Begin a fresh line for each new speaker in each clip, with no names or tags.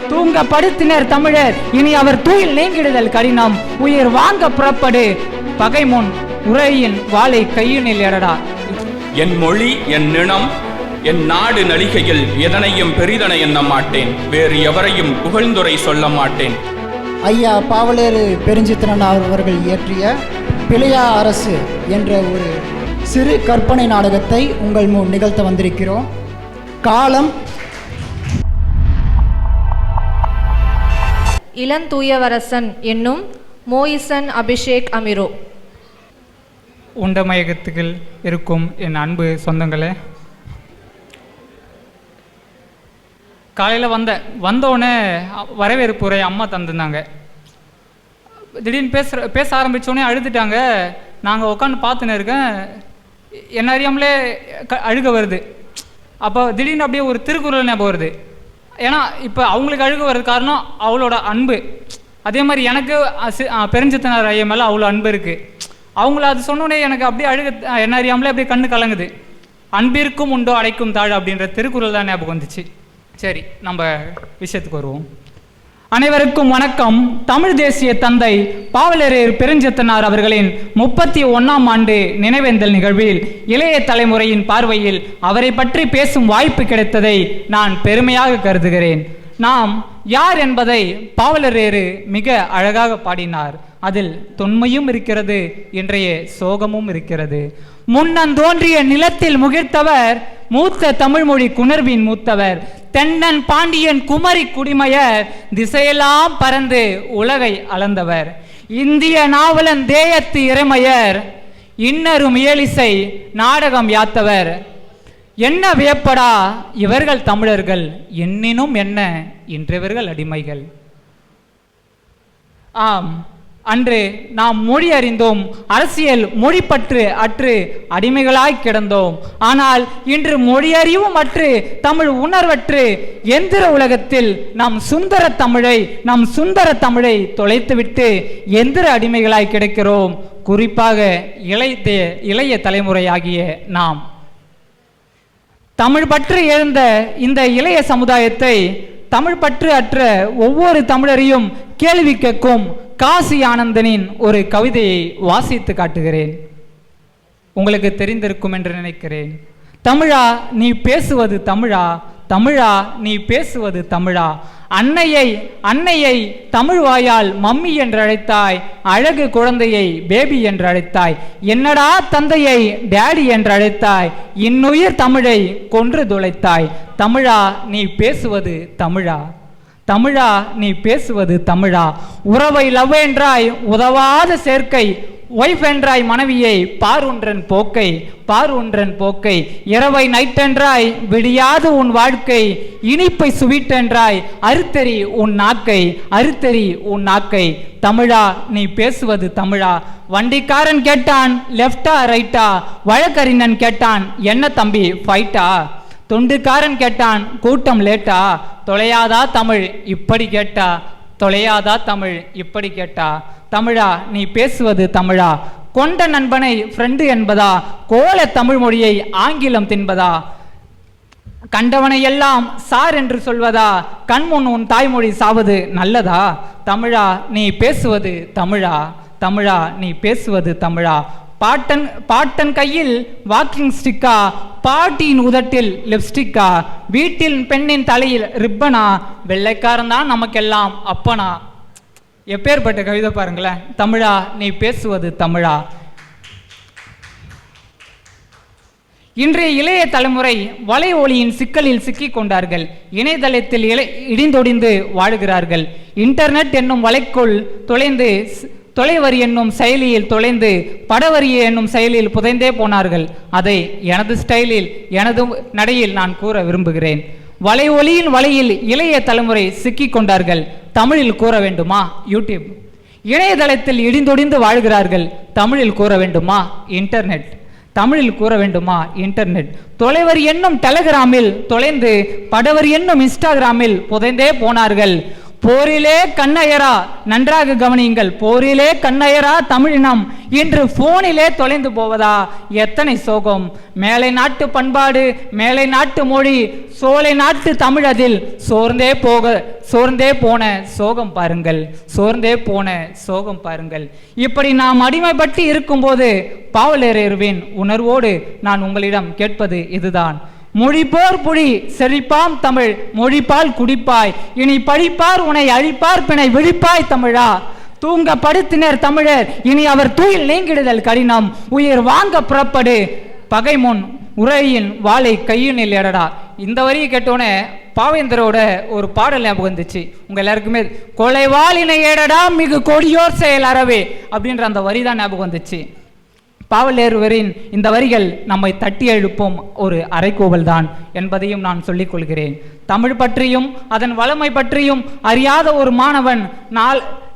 தூங்க படுத்தினர் தமிழர், இனி அவர் தூயில் நீங்கிடுதல் கடினம். உயிர் வாங்க புறப்படு பகை முன், உரையின் வாளை கையினில் எடடா.
என் மொழி, என் நினம், என் நாடு நலிகையில் எதனையும் பெரிதென எண்ண மாட்டேன். வேறு எவரையும் புகழ்ந்துரை சொல்ல மாட்டேன்.
ஐயா பாவலேறு பெருஞ்சித்திரன் அவர்கள் இயற்றிய பிழையா அரசு என்ற ஒரு சிறு கற்பனை நாடகத்தை உங்கள் முன் நிகழ்த்த வந்திருக்கிறோம். காலம்
இளந்தூயவரசன் என்னும் மோயிசன் அபிஷேக் அமிரோ.
உண்டமயகத்துகள் இருக்கும் என் அன்பு சொந்தங்களே, காலையில் வந்தோடனே வரவேற்பு உரை அம்மா தந்துருந்தாங்க. திடீர்னு பேச ஆரம்பித்தோடனே அழுதுட்டாங்க. நாங்கள் உட்காந்து பார்த்துன்னு இருக்கேன், என்ன அறியாமலே அழுக வருது. அப்போ திடீர்னு அப்படியே ஒரு திருக்குறள் ஞாபகம் வருது. ஏன்னா இப்போ அவங்களுக்கு அழுக வர்றது காரணம் அவளோட அன்பு. அதே மாதிரி எனக்கு பெருஞ்சித்தனார் ஐயா மேலே அவ்வளோ அன்பு இருக்குது. அவங்கள அது சொன்னோடனே எனக்கு அப்படியே அழுக என்ன அறியாமலே அப்படியே கண்ணு கலங்குது. அன்பிற்கும் உண்டோ அடைக்கும் தாழ் அப்படின்ற திருக்குறள் தான் ஞாபகம் வந்துச்சு. சரி, நம்ம விஷயத்துக்கு வருவோம். அனைவருக்கும் வணக்கம். தமிழ் தேசிய தந்தை பாவலேறு பெருஞ்சித்தனார் அவர்களின் 31ஆம் ஆண்டு நினைவேந்தல் நிகழ்வில் இளைய தலைமுறையின் பார்வையில் அவரை பற்றி பேசும் வாய்ப்பு கிடைத்ததை நான் பெருமையாக கருதுகிறேன். நாம் யார் என்பதை பாவலரேறு மிக அழகாக பாடினார். அதில் தொன்மையும் இருக்கிறது, இன்றைய சோகமும் இருக்கிறது. முன்னந்தோன்றிய நிலத்தில் முகிழ்த்தவர், மூத்த தமிழ்மொழி குணர்வின் மூத்தவர், தென்னன் பாண்டியன் குமரி குடிமையர், திசையெல்லாம் பறந்து உலகை அளந்தவர், இந்திய நாவலன் தேயத்து இறைமையர், இன்னரும் இயலிசை நாடகம் யாத்தவர். என்ன வியப்படா இவர்கள் தமிழர்கள், எண்ணினும் என்ன இன்றிவர்கள் அடிமைகள். ஆம், அன்று நாம் மொழி அறிந்தோம், அரசியல் மொழிப்பற்று அற்று அடிமைகளாய் கிடந்தோம். ஆனால் இன்று மொழியறிவும் அற்று தமிழ் உணர்வற்று எந்திர உலகத்தில் நம் சுந்தர தமிழை தொலைத்துவிட்டு எந்திர அடிமைகளாய் கிடக்கிறோம். குறிப்பாக இளைய தலைமுறையாகிய நாம். தமிழ் பற்று எழுந்த இந்த இளைய சமுதாயத்தை தமிழ் பற்று அற்ற ஒவ்வொரு தமிழரையும் கேள்வி கேட்கும் காசி ஆனந்தனின் ஒரு கவிதையை வாசித்து காட்டுகிறேன். உங்களுக்கு தெரிந்திருக்கும் என்று நினைக்கிறேன். தமிழா நீ பேசுவது தமிழா, தமிழா நீ பேசுவது தமிழா, அன்னையை தமிழ் வாயால் மம்மி என்று அழைத்தாய், அழகு குழந்தையை பேபி என்று அழைத்தாய், என்னடா தந்தையை டேடி என்று அழைத்தாய், இன்னுயிர் தமிழை கொன்று தொலைத்தாய். தமிழா நீ பேசுவது தமிழா, தமிழா நீ பேசுவது தமிழா. உறவை லவ் என்றாய் உதவாத சேர்க்கை, ஒய்ஃப் என்றாய் மனைவியை பார் ஒன்றன் போக்கை, இரவை நைட் என்றாய் விடியாது உன் வாழ்க்கை, இனிப்பை சுவீட் என்றாய் அறுத்தெறி உன் நாக்கை. தமிழா நீ பேசுவது தமிழா. வண்டிக்காரன் கேட்டான் லெஃப்டா ரைட்டா, வழக்கறிஞன் கேட்டான் என்ன தம்பி ஃபைட்டா, தொண்டுக்காரன் கேட்டான் கூட்டம் லேட்டா, தொலையாதா தமிழ் இப்படி கேட்டா. தமிழா நீ பேசுவது தமிழா. கொண்ட நண்பனை ஃப்ரெண்டு என்பதா, கோல தமிழ் மொழியை ஆங்கிலம் தின்பதா, கண்டவனை எல்லாம் சார் என்று சொல்வதா, கண்முன் உன் தாய்மொழி சாவது நல்லதா. தமிழா நீ பேசுவது தமிழா, தமிழா நீ பேசுவது தமிழா. பாட்டன் கையில் வாக்கிங் ஸ்டிக்கா, பாட்டியின் உதட்டில் லிப்ஸ்டிக்கா, வீட்டில் பெண்ணின் தலையில் ரிப்பனா, வெள்ளைக்காரன் தான் நமக்கெல்லாம் அப்பனா. எப்பேற்பட்ட கவிதை பாருங்களேன். தமிழா நீ பேசுவது தமிழா. இன்றைய இளைய தலைமுறை வலை ஒளியின் சிக்கலில் சிக்கிக் கொண்டார்கள். இணையதளத்தில் இடிந்தொடிந்து வாழுகிறார்கள். இன்டர்நெட் என்னும் வலைக்குள் தொலைந்து, தொலைவரி என்னும் செயலியில் தொலைந்து, படவரி என்னும் செயலியில் புதைந்தே போனார்கள். அதை எனது ஸ்டைலில் எனது நடையில் நான் கூற விரும்புகிறேன். வலை ஒளியின் வலையில் இளைய தலைமுறை சிக்கிக் கொண்டார்கள். தமிழில் கூற வேண்டுமா யூடியூப். இணையதளத்தில் இடிந்தொடிந்து வாழ்கிறார்கள். தமிழில் கூற வேண்டுமா இன்டர்நெட். தமிழில் கூற வேண்டுமா இன்டர்நெட். தொலைவரி என்னும் டெலிகிராமில் தொலைந்து, படவரி என்னும் இன்ஸ்டாகிராமில் புதைந்தே போனார்கள். போரிலே கண்ணயரா, நன்றாக கவனியுங்கள், போரிலே கண்ணயரா தமிழினம் இன்று போனிலே தொலைந்து போவதா, எத்தனை சோகம். மேலை நாட்டு பண்பாடு, மேலை நாட்டு மொழி, சோலை நாட்டு தமிழ், அதில் சோர்ந்தே போன சோகம் பாருங்கள், சோர்ந்தே போன சோகம் பாருங்கள். இப்படி நாம் அடிமைப்பட்டு இருக்கும்போது பாவலரேறுவேன் உணர்வோடு நான் உங்களிடம் கேட்பது இதுதான். மொழிபோர் புலி செழிப்பாம் தமிழ், மொழிப்பால் குடிப்பாய், இனி படிப்பார் உன்னை அழிப்பார் பிணை விழிப்பாய் தமிழா. தூங்க படுத்தினர் தமிழர், இனி அவர் தூயில் நீங்கிடுதல் கடினம், உயிர் வாங்க புறப்படு பகை முன் உரையின் வாளை கையினில் எடடா. இந்த வரியை கேட்டோன்னே பாவேந்தரோட ஒரு பாடல் ஞாபகம் வந்துச்சு உங்க எல்லாருக்குமே. கொலைவாளினை ஏடடா மிகு கொடியோர் செயல் அறவே அப்படின்ற அந்த வரி தான் ஞாபகம் வந்துச்சு. பாவலேறுவரின் இந்த வரிகள் நம்மை தட்டி எழுப்பும் ஒரு அறைகூவல் தான் என்பதையும் நான் சொல்லிக் கொள்கிறேன். தமிழ் பற்றியும் அதன் வளமை பற்றியும் அறியாத ஒரு மாணவன்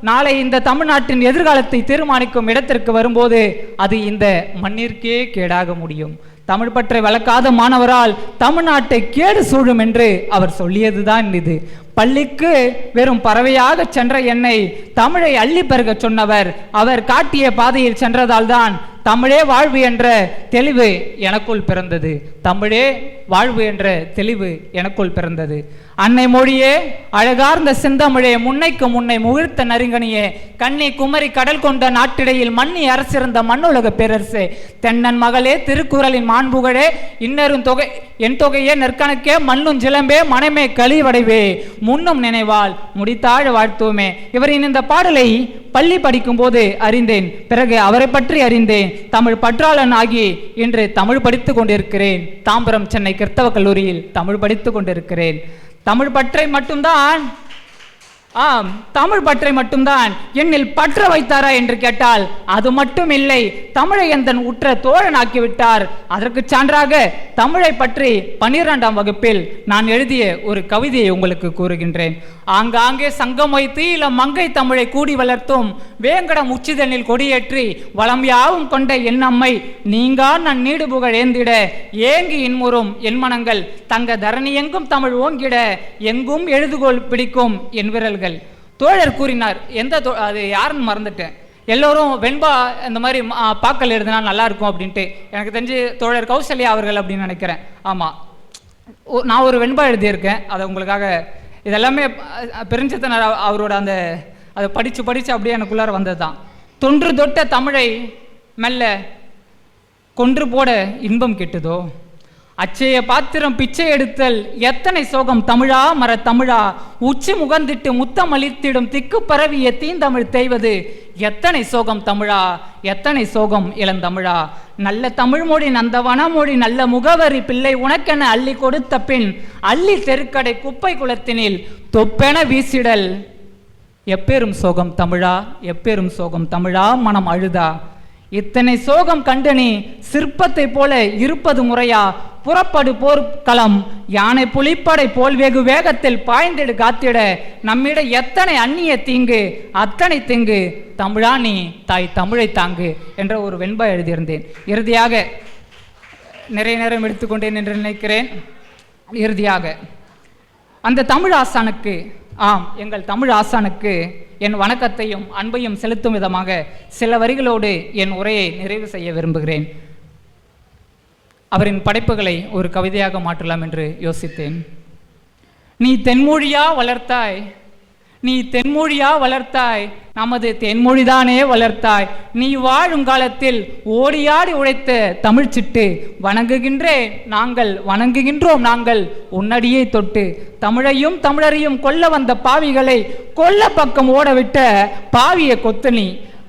நாளை இந்த தமிழ்நாட்டின் எதிர்காலத்தை தீர்மானிக்கும் இடத்திற்கு வரும்போது அது இந்த மண்ணிற்கே கேடாக முடியும். தமிழ் பற்றி வளர்க்காத மாணவரால் தமிழ்நாட்டை கேடு சூழும் என்று அவர் சொல்லியதுதான் இது. பள்ளிக்கு வெறும் பறவையாக சென்ற என்னை தமிழை அள்ளி பருக சொன்னவர் அவர் காட்டிய பாதையில் சென்றதால் தான் தமிழே வாழ்வு என்ற தெளிவு எனக்குள் பிறந்தது. தமிழே வாழ்வு என்ற தெளிவு எனக்குள் பிறந்தது. அன்னை மொழியே அழகார்ந்த செந்தமிழே, முன்னைக்கு முன்னை முகிழ்த்த நறுங்கனியே, கண்ணி குமரி கடல் கொண்ட நாட்டிடையில் மன்னி அரசிருந்த மண்ணுலக பேரரசே, தென்னன் மகளே திருக்குறளின் மாண்புகளே, இன்னரும் தொகை என் தொகையே நெற்கணக்கே, மண்ணும் சிலம்பே மனமே கழிவடைவே, முன்னும் நினைவால் முடித்தாழ வாழ்த்துவோமே. இவரின் இந்த பாடலை பள்ளி படிக்கும் போது அறிந்தேன். பிறகு அவரை பற்றி அறிந்தேன். தமிழ் பற்றாளன் ஆகி இன்று தமிழ் படித்துக் கொண்டிருக்கிறேன். தாம்பரம் சென்னை கிறிஸ்தவ கல்லூரியில் தமிழ் படித்துக் கொண்டிருக்கிறேன். தமிழ் பற்றை மட்டும்தான் தமிழ் பற்றை மட்டும்தான் என்னில் பற்ற வைத்தாரா என்று கேட்டால் அது மட்டும் இல்லை, தமிழை எந்தன் உற்ற தோழனாக்கிவிட்டார். அதற்கு சான்றாக தமிழை பற்றி 12ஆம் வகுப்பில் நான் எழுதிய ஒரு கவிதையை உங்களுக்கு கூறுகின்றேன். ஆங்காங்கே சங்கம் வைத்து இளம் மங்கை தமிழை கூடி வளர்த்தும் வேங்கடம் உச்சிதனில் கொடியேற்றி வளம் யாவும் கொண்ட என் அம்மை நீங்கா நான் நீடு புகழ் ஏந்திட ஏங்கி இன்முறும் என் மனங்கள் தங்க தரணி எங்கும் தமிழ் ஓங்கிட எங்கும் எழுதுகோள் பிடிக்கும் என் விரல்கள். தோழர் கூறினார். அது யாருன்னு மறந்துட்டேன். எல்லோரும் வெண்பா இந்த மாதிரி பாக்கள் எழுதினா நல்லா இருக்கும் அப்படின்ட்டு. எனக்கு தெரிஞ்சு தோழர் கௌசல்யா அவர்கள் அப்படின்னு நினைக்கிறேன். ஆமாம், நான் ஒரு வெண்பா எழுதியிருக்கேன். அதை உங்களுக்காக, இதெல்லாமே பெருஞ்சித்தனார் அவரோட அதை படித்து அப்படியே எனக்குள்ளார வந்தது தான். தொன்று தொட்ட தமிழை மெல்ல கொன்று போட இன்பம் கெட்டுதோ, அச்சைய பாத்திரம் பிச்சை எடுத்தல் எத்தனை சோகம் தமிழா மர தமிழா, உச்சி முகந்திட்டு முத்தம் அளித்திடும் திக்கு பரவிய தீந்தமிழ் தேய்வது எத்தனை சோகம் தமிழா, எத்தனை சோகம் இளந்தமிழா. நல்ல தமிழ் மொழி நந்த வனமொழி நல்ல முகவரி பிள்ளை உனக்கென அள்ளி கொடுத்த பின் அள்ளி தெருக்கடை குப்பை குளத்தினில் தொப்பென வீசிடல் எப்பேரும் சோகம் தமிழா, எப்பேரும் சோகம் தமிழா மனம் அழுதா. இத்தனை சோகம் கண்டு நீ சிற்பத்தை போல இருப்பது முறையா, புறப்படு போர்க்களம் யானை புலிப்படை போல் வெகு வேகத்தில் பாய்ந்திடு காத்திட நம்மிட எத்தனை அந்நிய தீங்கு அத்தனை தீங்கு தமிழா நீ தாய் தமிழை தாங்கு என்ற ஒரு வெண்பா எழுதியிருந்தேன். இறுதியாக நிறைய நேரம் எடுத்துக்கொண்டேன் என்று நினைக்கிறேன். இறுதியாக அந்த தமிழ் ஆசானுக்கு, எங்கள் தமிழ் ஆசானுக்கு என் வணக்கத்தையும் அன்பையும் செலுத்தும் விதமாக சில வரிகளோடு என் உரையை நிறைவு செய்ய விரும்புகிறேன். அவரின் படைப்புகளை ஒரு கவிதையாக மாற்றலாம் என்று யோசித்தேன். நீ தென்மொழியா வளர்த்தாய், நீ தென்மொழியா வளர்த்தாய், நமது தென்மொழிதானே வளர்த்தாய், நீ வாழும் காலத்தில் ஓடியாடி உழைத்த தமிழ் சிட்டு வணங்குகின்றோம் நாங்கள் உன்னடியை தொட்டு. தமிழையும் தமிழரையும் கொல்ல வந்த பாவிகளை கொல்ல பக்கம் ஓடவிட்ட பாவிய கொத்தனி,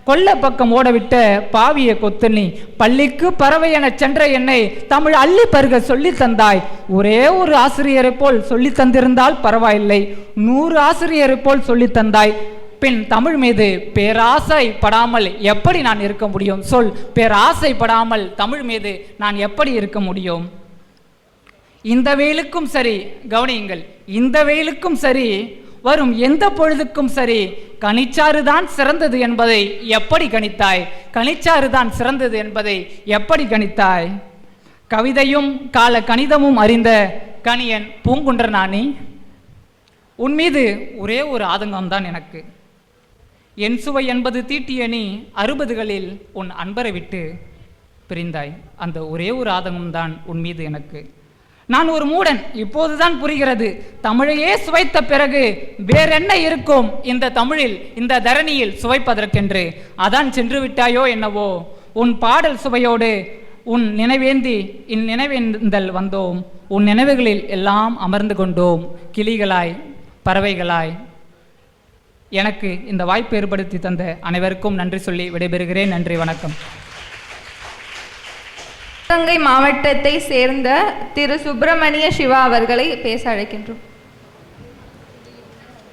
கொல்ல பக்கம் ஓடவிட்ட பாவிய கொத்தனி, பள்ளிக்கு பறவை என சென்ற என்னை தமிழ் அள்ளி பருக சொல்லி தந்தாய். ஒரே ஒரு ஆசிரியரை போல் சொல்லி தந்திருந்தால் பரவாயில்லை, 100 ஆசிரியரை போல் சொல்லி தந்தாய். பின் தமிழ் மீது பேராசை படாமல் எப்படி நான் இருக்க முடியும் சொல், பேராசை படாமல் தமிழ் மீது நான் எப்படி இருக்க முடியும்? இந்த வெயிலுக்கும் சரி, கவனியுங்கள், இந்த வெயிலுக்கும் சரி, வரும் எந்த பொழுதுக்கும் சரி, கனிச்சாறுதான் சிறந்தது என்பதை எப்படி கணித்தாய்? கனிச்சாறுதான் சிறந்தது என்பதை எப்படி கணித்தாய்? கவிதையும் கால கணிதமும் அறிந்த கணியன் பூங்குன்றனானி, உன் மீது ஒரே ஒரு ஆதங்கம்தான் எனக்கு. என் சுவை என்பது தீட்டிய நீ 60களில் உன் அன்பரை விட்டு பிரிந்தாய். அந்த ஒரே ஒரு ஆதங்கம்தான் உன் மீது எனக்கு. நான் ஒரு மூடன், இப்போதுதான் புரிகிறது. தமிழையே சுவைத்த பிறகு வேறென்ன இருக்கும் இந்த தமிழில், இந்த தரணியில் சுவைப்பதற்கென்று. அதான் சென்று விட்டாயோ என்னவோ. உன் பாடல் சுவையோடு உன் நினைவேந்தி இந்நினைவேந்தல் வந்தோம். உன் நினைவுகளில் எல்லாம் அமர்ந்து கொண்டோம். கிளிகளாய், பறவைகளாய். எனக்கு இந்த வாய்ப்பு ஏற்படுத்தி தந்த அனைவருக்கும் நன்றி சொல்லி விடைபெறுகிறேன். நன்றி, வணக்கம்.
சிவகங்கை மாவட்டத்தை சேர்ந்த திரு சுப்பிரமணிய சிவா அவர்களை பேச அழைக்கின்றோம்.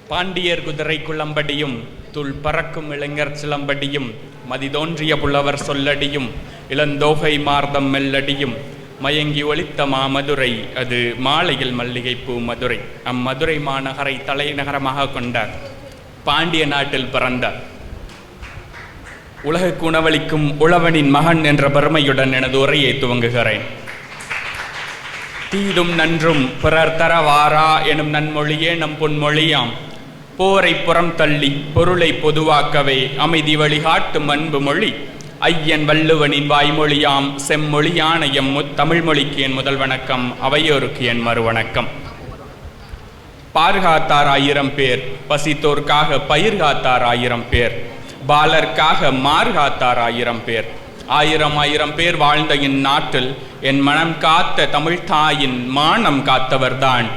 பாண்டியர் குதிரை குளம்படியும் துள் பறக்கும் இளைஞர் சிலம்படியும் மதிதோன்றிய புலவர் சொல்லடியும் இளந்தோகை மார்தம் மெல்லடியும் மயங்கி ஒலித்த மாமதுரை அது மாலையில் மல்லிகைப்பூ மதுரை. அம்மதுரை மாநகரை தலைநகரமாக கொண்ட பாண்டிய நாட்டில் பிறந்த உலகுக்கு உணவளிக்கும் உழவனின் மகன் என்ற பெருமையுடன் எனது உரையை துவங்குகிறேன். தீதும் நன்றும் பிறர் தர வாரா எனும் நன்மொழியே நம் பொன்மொழியாம். போரை புறம் தள்ளி பொருளை பொதுவாக்கவே அமைதி வழிகாட்டும் அன்பு மொழி. ஐயன் வள்ளுவனின் வாய்மொழியாம் செம்மொழியான எம் தமிழ்மொழிக்கு என் முதல் வணக்கம், அவையோருக்கு என் மறுவணக்கம். பார்காத்தார் 1000 பேர், பசித்தோர்க்காக பயிர் காத்தார் 1000 பேர், பாலர்க்காக மார்காத்தார் 1000 பேர். 1000 பேர் வாழ்ந்த இந்நாட்டில் என் மனம் காத்த தமிழ் தாயின் மானம் காத்தவர்தான்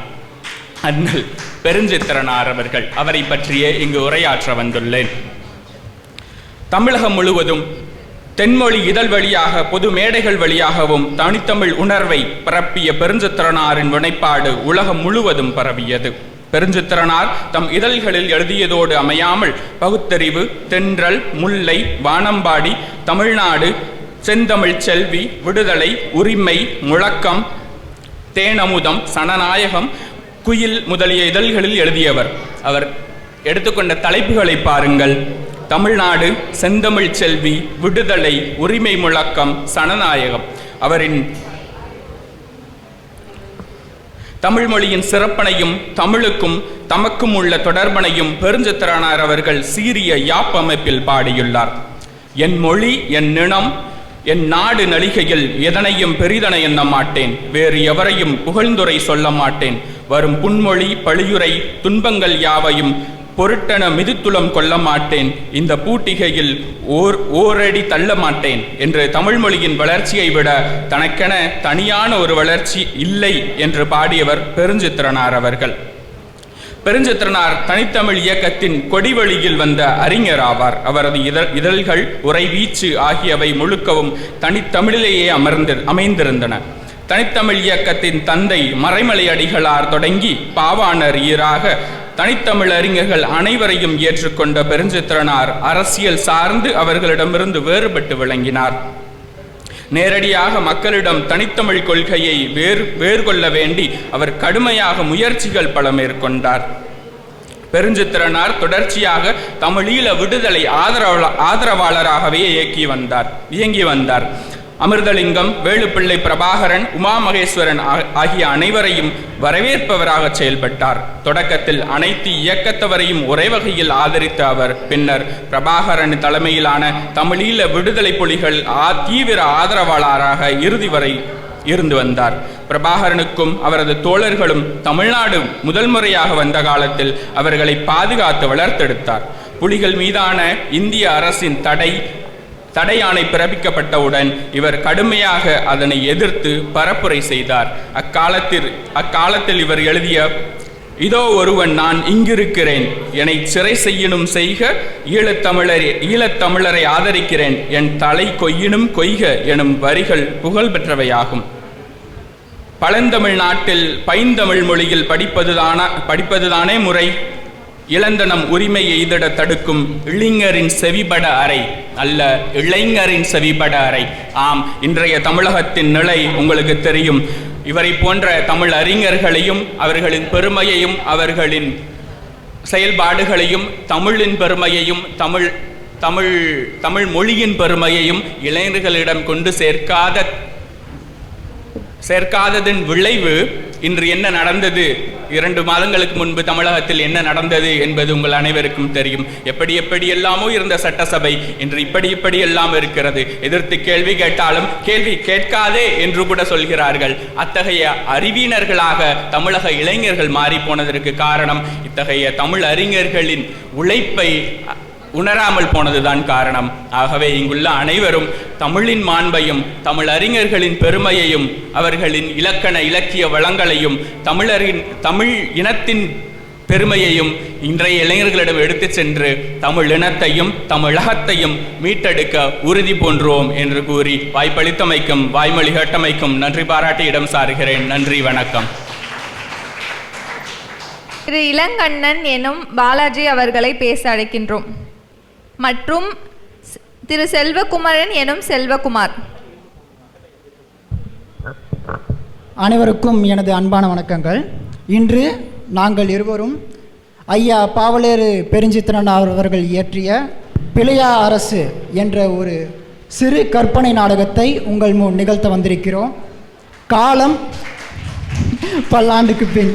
அண்ணல் பெருஞ்சித்திரனார் அவர்கள். அவரை பற்றியே இங்கு உரையாற்ற வந்துள்ளேன். தமிழகம் முழுவதும் தென்மொழி இதழ் வழியாக பொது மேடைகள் வழியாகவும் தனித்தமிழ் உணர்வை பரப்பிய பெருஞ்சித்திரனாரின் வினைப்பாடு உலகம் முழுவதும் பரவியது. பெருஞ்சித்திரனார் தம் இதழ்களில் எழுதியதோடு அமையாமல் பகுத்தறிவு, தென்றல், முல்லை, வானம்பாடி, தமிழ்நாடு, செந்தமிழ் செல்வி, விடுதலை, உரிமை, முழக்கம், தேனமுதம், சனநாயகம், குயில் முதலிய இதழ்களில் எழுதியவர். அவர் எடுத்துக்கொண்ட தலைப்புகளை பாருங்கள். தமிழ்நாடு, செந்தமிழ் செல்வி, விடுதலை, உரிமை, முழக்கம், சனநாயகம். அவரின் தமிழ் மொழியின் சிறப்பனையும் தமிழுக்கும் தமக்கும் உள்ள தொடர்பனையும் பெருஞ்சித்திரனார் அவர்கள் சீரிய யாப்பமைப்பில் பாடியுள்ளார். என் மொழி, என் நிணம், என் நாடு நலிகையில் எதனையும் பெரிதன எண்ண மாட்டேன். வேறு எவரையும் புகழ்ந்துரை சொல்ல மாட்டேன். வரும் புன்மொழி பழியுரை துன்பங்கள் யாவையும் பொருட்டென மிதித்துளம் கொள்ள மாட்டேன். இந்த பூட்டிகையில் ஓரடி தள்ள மாட்டேன் என்று தமிழ் மொழியின் வளர்ச்சியை விட தனக்கென தனியான ஒரு வளர்ச்சி இல்லை என்று பாடியவர் பெருஞ்சித்திரனார் அவர்கள். பெருஞ்சித்திரனார் தனித்தமிழ் இயக்கத்தின் கொடிவழியில் வந்த அறிஞர் ஆவார். அவரது இதழ்கள், உரைவீச்சு ஆகியவை முழுக்கவும் தனித்தமிழிலேயே அமைந்திருந்தன. தனித்தமிழ் இயக்கத்தின் தந்தை மறைமலை அடிகளார் தொடங்கி பாவாணர் ஈராக தனித்தமிழ் அறிஞர்கள் அனைவரையும் ஏற்றுக்கொண்ட பெருஞ்சித்திரனார் அரசியல் சார்ந்து அவர்களிடமிருந்து வேறுபட்டு விளங்கினார். நேரடியாக மக்களிடம் தனித்தமிழ் கொள்கையை வேர்கொள்ள வேண்டி அவர் கடுமையாக முயற்சிகள் பல மேற்கொண்டார். பெருஞ்சித்திரனார் தொடர்ச்சியாக தமிழீழ விடுதலை ஆதரவாளராகவே இயங்கி வந்தார். அமிர்தலிங்கம், வேலுப்பிள்ளை பிரபாகரன், உமா மகேஸ்வரன் ஆகிய அனைவரையும் வரவேற்பவராக செயல்பட்டார். தொடக்கத்தில் அனைத்து இயக்கத்தவரையும் ஒரே வகையில் ஆதரித்த அவர் பின்னர் பிரபாகரன் தலைமையிலான தமிழீழ விடுதலை புலிகள் தீவிர ஆதரவாளராக இறுதி வரை இருந்து வந்தார். பிரபாகரனுக்கும் அவரது தோழர்களும் தமிழ்நாடு முதல் முறையாக வந்த காலத்தில் அவர்களை பாதுகாத்து வளர்த்தெடுத்தார். புலிகள் மீதான இந்திய அரசின் தடையாணை பிறப்பிக்கப்பட்டவுடன் இவர் கடுமையாக அதனை எதிர்த்து பரப்புரை செய்தார். அக்காலத்தில் இவர் எழுதிய இதோ ஒருவன் நான் இங்கிருக்கிறேன், என்னை சிறை செய்யினும் செய்க, ஈழத்தமிழரை ஆதரிக்கிறேன், என் தலை கொய்யினும் கொய்க எனும் வரிகள் புகழ் பெற்றவையாகும். பழந்தமிழ் நாட்டில் பைந்தமிழ் மொழியில் படிப்பதுதானே முறை. இளந்தனம் உரிமை எய்திட தடுக்கும் இளைஞரின் செவிபட அறை அல்ல, இளைஞரின் செவிபட அறை. ஆம், இன்றைய தமிழகத்தின் நிலை உங்களுக்கு தெரியும். இவரை போன்ற தமிழ் அறிஞர்களையும் அவர்களின் பெருமையையும் அவர்களின் செயல்பாடுகளையும் தமிழின் பெருமையையும் தமிழ் மொழியின் பெருமையையும் இளைஞர்களிடம் கொண்டு சேர்க்காததன் விளைவு இன்று என்ன நடந்தது, 2 மாதங்களுக்கு முன்பு தமிழகத்தில் என்ன நடந்தது என்பது உங்கள் அனைவருக்கும் தெரியும். எப்படி எல்லாமோ இருந்த சட்டசபை இன்று இப்படி எல்லாம் இருக்கிறது. எதிர்த்து கேள்வி கேட்டாலும் கேள்வி கேட்காதே என்று கூட சொல்கிறார்கள். அத்தகைய அறிவினர்களாக தமிழக இளைஞர்கள் மாறி போனதற்கு காரணம் இத்தகைய தமிழ் அறிஞர்களின் உழைப்பை உணராமல் போனதுதான் காரணம். ஆகவே இங்குள்ள அனைவரும் தமிழின் மாண்பையும் தமிழ் அறிஞர்களின் பெருமையையும் அவர்களின் இலக்கண இலக்கிய வளங்களையும் தமிழ் இனத்தின் பெருமையையும் இன்றைய இளைஞர்களிடம் எடுத்து சென்று தமிழ் இனத்தையும் தமிழகத்தையும் மீட்டெடுக்க உறுதி பூண்டோம் என்று கூறி வாய்ப்பளித்தமைக்கும் வாய்மொழி கேட்டமைக்கும் நன்றி பாராட்டி இடம் சாருகிறேன். நன்றி, வணக்கம்.
திரு இளங்கண்ணன் எனும் பாலாஜி அவர்களை பேச அழைக்கின்றோம். மற்றும் திரு செல்வகுமாரன் எனும் செல்வகுமார்.
அனைவருக்கும் எனது அன்பான வணக்கங்கள். இன்று நாங்கள் இருவரும் ஐயா பாவலேறு பெருஞ்சித்திரன் அவர்கள் இயற்றிய பிழையா அரசு என்ற ஒரு சிறு கற்பனை நாடகத்தை உங்கள் முன் நிகழ்த்த வந்திருக்கிறோம். காலம் பல்லாண்டுக்கு பின்,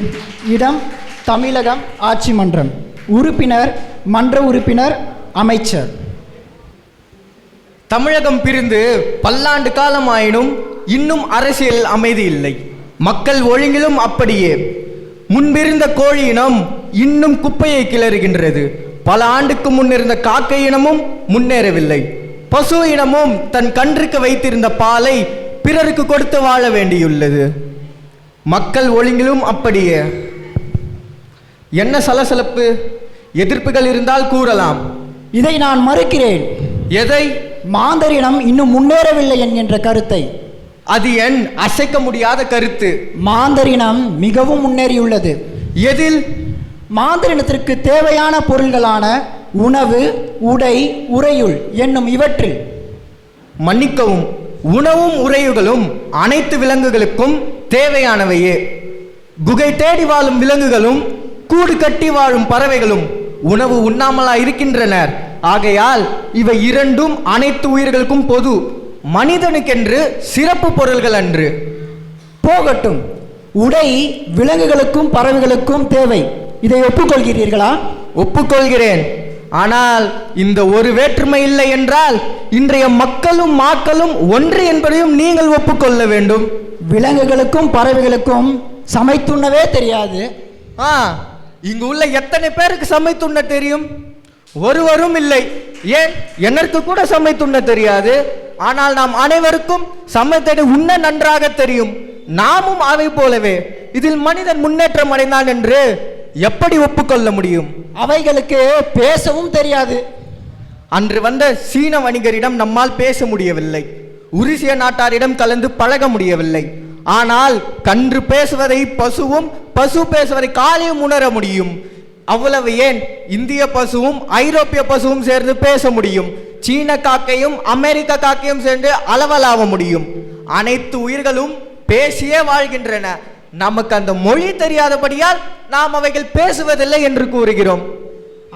இடம் தமிழகம், ஆட்சி மன்றம், உறுப்பினர் மன்ற உறுப்பினர், அமைச்சர்.
தமிழகம் பிரிந்து பல்லாண்டு காலமாயினும் இன்னும் அரசியல் அமைதி இல்லை. மக்கள் ஒழுங்கிலும் அப்படியே. முன்பிருந்த கோழி இனம் இன்னும் குப்பையை கிளறுகின்றது. பல ஆண்டுக்கு முன்னிருந்த காக்கை இனமும் முன்னேறவில்லை. பசு இனமும் தன் கன்றுக்கு வைத்திருந்த பாலை பிறருக்கு கொடுத்து வாழ வேண்டியுள்ளது. மக்கள் ஒழுங்கிலும் அப்படியே. என்ன சலசலப்பு? எதிர்ப்புகள் இருந்தால் கூறலாம்.
இதை நான் மறுக்கிறேன்.
எதை?
மாந்தரினம் இன்னும் முன்னேறவில்லை என்கின்ற கருத்தை.
அது என் அசைக்க முடியாத கருத்து.
மாந்தரினம் மிகவும் முன்னேறியுள்ளது.
எதில்?
மாந்தரினத்திற்கு தேவையான பொருள்களான உணவு, உடை, உறையுள் என்னும் இவற்றில்.
மன்னிக்கவும், உணவும் உறையுகளும் அனைத்து விலங்குகளுக்கும் தேவையானவையே. குகை தேடி வாழும் விலங்குகளும் கூடு கட்டி வாழும் பறவைகளும் உணவு உண்ணாமலா இருக்கின்றனர். ஆகையால் இவை இரண்டும் அனைத்து உயிர்களுக்கும் பொது, மனிதனுக்கென்று சிறப்பு பொருள்கள் அன்று.
போகட்டும், உடை விலங்குகளுக்கும் பறவைகளுக்கும் தேவை. இதை ஒப்புக்கொள்கிறீர்களா?
ஒப்புக்கொள்கிறேன். ஆனால் இந்த ஒரு வேற்றுமை இல்லை என்றால் இன்றைய மக்களும் மாக்களும் ஒன்று என்பதையும் நீங்கள் ஒப்புக்கொள்ள வேண்டும்.
விலங்குகளுக்கும் பறவைகளுக்கும் சமைத்துண்ணவே தெரியாது.
இங்கு உள்ள எத்தனை பேருக்கு சமைத்துண்ண தெரியும்? ஒருவரும் இல்லை. ஏன், எனக்கு கூட சமைத்துண்ண தெரியாது. ஆனால் நாம் அனைவருக்கும் சமைத்ததை உண்ண நன்றாக தெரியும். நாமும் அவை போலவே இதில் மனிதன் முன்னேற்றம் அடைந்தான் என்று எப்படி ஒப்புக்கொள்ள முடியும்?
அவைகளுக்கு பேசவும் தெரியாது.
அன்று வந்த சீன வணிகரிடம் நம்மால் பேச முடியவில்லை. உருசிய நாட்டாரிடம் கலந்து பழக முடியவில்லை. ஆனால் கன்று பேசுவதை பசுவும், பசு பேசுவதை காளையும் உணர முடியும். அவ்வளவு ஏன், இந்திய பசுவும் ஐரோப்பிய பசுவும் சேர்ந்து பேச முடியும். சீன காக்கையும் அமெரிக்க காக்கையும் சேர்ந்து அளவலாவ முடியும். அனைத்து உயிர்களும் பேசியே வாழ்கின்றன. நமக்கு அந்த மொழி தெரியாதபடியால் நாம் அவைகள் பேசுவதில்லை என்று கூறுகிறோம்.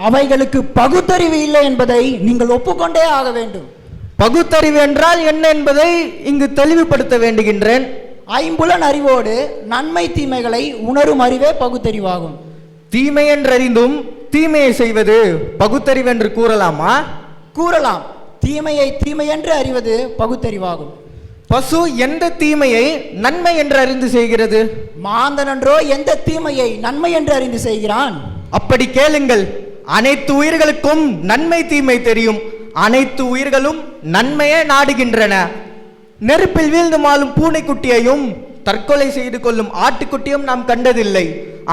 அவைகளுக்கு பகுத்தறிவு இல்லை என்பதை நீங்கள் ஒப்புக்கொண்டே ஆக வேண்டும்.
பகுத்தறிவு என்றால் என்ன என்பதை இங்கு தெளிவுபடுத்த வேண்டுகின்றேன்.
ஐம்புலன் அறிவோடு நன்மை தீமைகளை உணரும் அறிவே பகுத்தறிவாகும்.
தீமை என்றறிந்தும் தீமையை செய்வது பகுத்தறிவு என்று கூறலாமா?
கூறலாம். தீமையை தீமை என்று அறிவது பகுத்தறிவாகும்.
பசு எந்த தீமையை நன்மை என்று அறிந்து செய்கிறது?
மாந்தனன்றோ எந்த தீமையை நன்மை என்று அறிந்து செய்கிறான்?
அப்படி கேளுங்கள். அனைத்து உயிர்களுக்கும் நன்மை தீமை தெரியும். அனைத்து உயிர்களும் நன்மையே நாடுகின்றன. நெருப்பில் வீழ்ந்து மாளும் பூனைக்குட்டியையும் தற்கொலை செய்து கொள்ளும் ஆட்டுக்குட்டியும் நாம் கண்டதில்லை.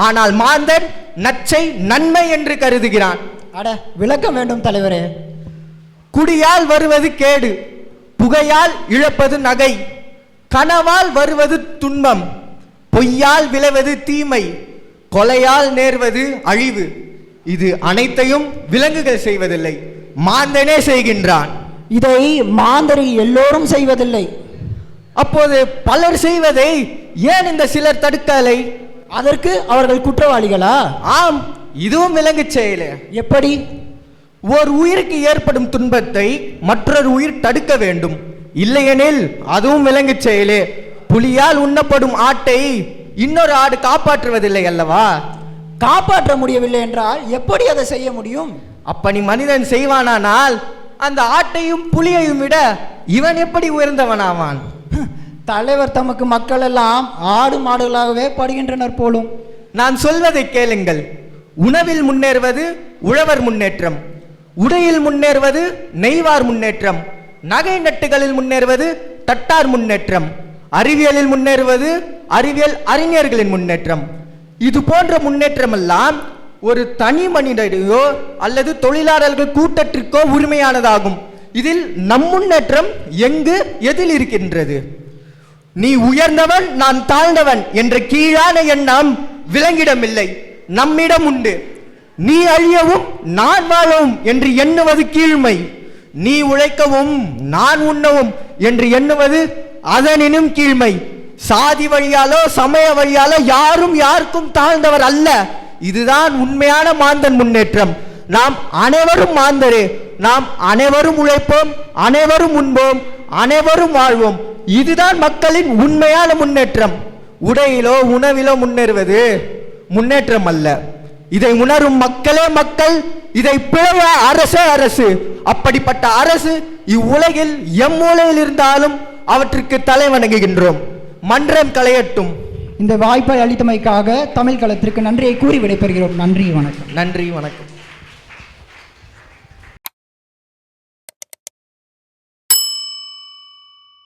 ஆனால் மாந்தன் நச்சை நன்மை என்று கருதுகிறான்.
அட, விளக்கம் வேண்டும் தலைவரே.
குடியால் வருவது கேடு, புகையால் இழப்பது நகை, கனவால் வருவது துன்பம், பொய்யால் விளைவது தீமை, கொலையால் நேர்வது அழிவு. இது அனைத்தையும் விலங்குகள் செய்வதில்லை, மாந்தனே செய்கின்றான்.
இதை மாந்தரில் எல்லோரும் செய்வதில்லை.
அப்போது பலர் செய்வதை ஏன் இந்த சிலர் தடுக்கலை?
அதற்கு அவர்கள் குற்றவாளிகளா?
ஆம், இதுவும் விலங்கு செயலே.
எப்படி?
ஓர் உயிருக்கு ஏற்படும் துன்பத்தை மற்றொரு உயிர் தடுக்க வேண்டும். இல்லையெனில் அதுவும் விலங்கு செயலே. புலியால் உண்ணப்படும் ஆட்டை இன்னொரு ஆடு காப்பாற்றுவதில்லை அல்லவா?
காப்பாற்ற முடியவில்லை என்றால் எப்படி அதை செய்ய முடியும்?
அப்ப நீ மனிதன் செய்வானானால் அந்த ஆட்டையும் புலியையும் விட இவன் எப்படி உயர்ந்தவனாவான்?
தலைவர் தமக்கு மக்கள் எல்லாம் ஆடு மாடுகளாகவே படுகின்றனர் போலும்.
நான் சொல்வதை கேளுங்கள். உணவில் முன்னேறுவது உழவர் முன்னேற்றம், உடையில் முன்னேறுவது நெய்வார் முன்னேற்றம், நகை நட்டுகளில் முன்னேறுவது தட்டார் முன்னேற்றம், அறிவியலில் முன்னேறுவது அறிவியல் அறிஞர்களின் முன்னேற்றம். இது போன்ற முன்னேற்றம் எல்லாம் ஒரு தனி மனிதரையோ அல்லது தொழிலாளர்கள் கூட்டத்திற்கோ உரிமையானதாகும். இதில் நம் முன்னேற்றம் எங்கு எதில் இருக்கின்றது? நீ உயர்ந்தவன் நான் தாழ்ந்தவன் என்ற கீழான எண்ணம் விலங்கிடமில்லை, நம்மிடம் உண்டு. நீ அழியவும் நான் வாழவும் என்று எண்ணுவது கீழ்மை, நீ உழைக்கவும் நான் உண்ணவும் என்று எண்ணுவது அதனினும் கீழ்மை. சாதி வழியாலோ சமய வழியாலோ யாரும் யாருக்கும் தாழ்ந்தவர் அல்ல. இதுதான் உண்மையான மாந்தன் முன்னேற்றம். நாம் அனைவரும் மாந்தரே, நாம் அனைவரும் உழைப்போம், அனைவரும் உண்போம், அனைவரும் வாழ்வோம். இதுதான் மக்களின் உண்மையான முன்னேற்றம். உடையிலோ உணவிலோ முன்னேறுவது முன்னேற்றம் அல்ல. இதை உணரும் மக்களே மக்கள், இதை பிளவ அரசே அரசு. அப்படிப்பட்ட அரசு இவ்வுலகில் எம்மூலையில் இருந்தாலும் அவற்றுக்கு தலை வணங்குகின்றோம். மன்றம் கலையட்டும்.
இந்த வாய்ப்பை அளித்தமைக்காக தமிழ் களத்திற்கு நன்றியை கூறி விடைபெறுகிறோம். நன்றி, வணக்கம்.
நன்றி, வணக்கம்.